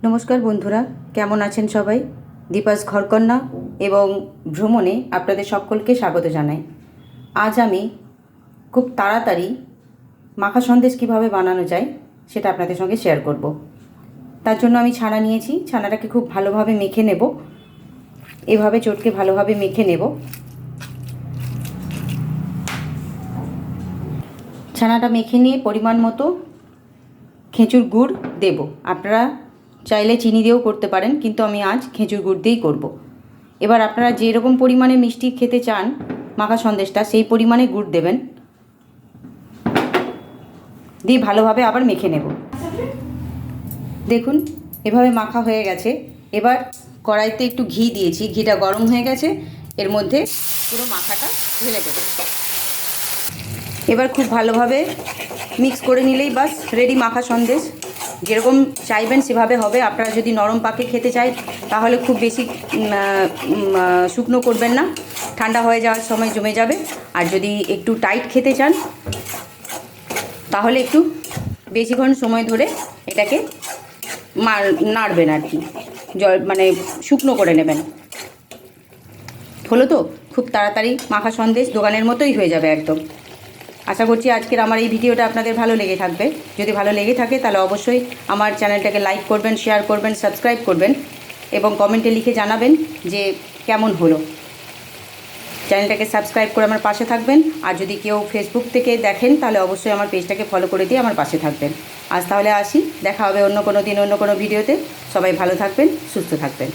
নমস্কার বন্ধুরা, কেমন আছেন সবাই? দীপাস ঘরকন্যা এবং ভ্রমণে আপনাদের সকলকে স্বাগত জানাই। আজ আমি খুব তাড়াতাড়ি মাখা সন্দেশ কীভাবে বানানো যায় সেটা আপনাদের সঙ্গে শেয়ার করব। তার জন্য আমি ছানা নিয়েছি। ছানাটাকে খুব ভালোভাবে মেখে নেব। এভাবে চটকে ভালোভাবে মেখে নেব। ছানাটা মেখে নিয়ে পরিমাণ মতো খেজুর গুড় দেব। আপনারা চাইলে চিনি দিয়েও করতে পারেন, কিন্তু আমি আজ খেজুর গুড় দিয়েই করব। এবার আপনারা যেরকম পরিমাণে মিষ্টি খেতে চান মাখা সন্দেশটা, সেই পরিমাণে গুড় দেবেন। দিয়ে ভালোভাবে আবার মেখে নেব। দেখুন এভাবে মাখা হয়ে গেছে। এবার কড়াইতে একটু ঘি দিয়েছি, ঘিটা গরম হয়ে গেছে। এর মধ্যে পুরো মাখাটা ঢেলে দেব। এবার খুব ভালোভাবে মিক্স করে নিলেই বাস রেডি মাখা সন্দেশ। যেরকম চাইবেন সেভাবে হবে। আপনারা যদি নরম পাকে খেতে চাই তাহলে খুব বেশি শুকনো করবেন না, ঠান্ডা হয়ে যাওয়ার সময় জমে যাবে। আর যদি একটু টাইট খেতে চান তাহলে একটু বেশিক্ষণ সময় ধরে এটাকে নাড়বেন আর কি, শুকনো করে নেবেন। হলো তো, খুব তাড়াতাড়ি মাখা সন্দেশ দোকানের মতোই হয়ে যাবে একদম। আশা করছি আজকের আমার এই ভিডিওটা আপনাদের ভালো লেগে থাকবে। যদি ভালো লেগে থাকে তাহলে অবশ্যই আমার চ্যানেলটাকে লাইক করবেন, শেয়ার করবেন, সাবস্ক্রাইব করবেন এবং কমেন্টে লিখে জানাবেন যে কেমন হলো। চ্যানেলটাকে সাবস্ক্রাইব করে আমার পাশে থাকবেন। আর যদি কেউ ফেসবুক থেকে দেখেন তাহলে অবশ্যই আমার পেজটাকে ফলো করে দিয়ে আমার পাশে থাকবেন। আজ তাহলে আসি, দেখা হবে অন্য কোনো দিন অন্য কোনো ভিডিওতে। সবাই ভালো থাকবেন, সুস্থ থাকবেন।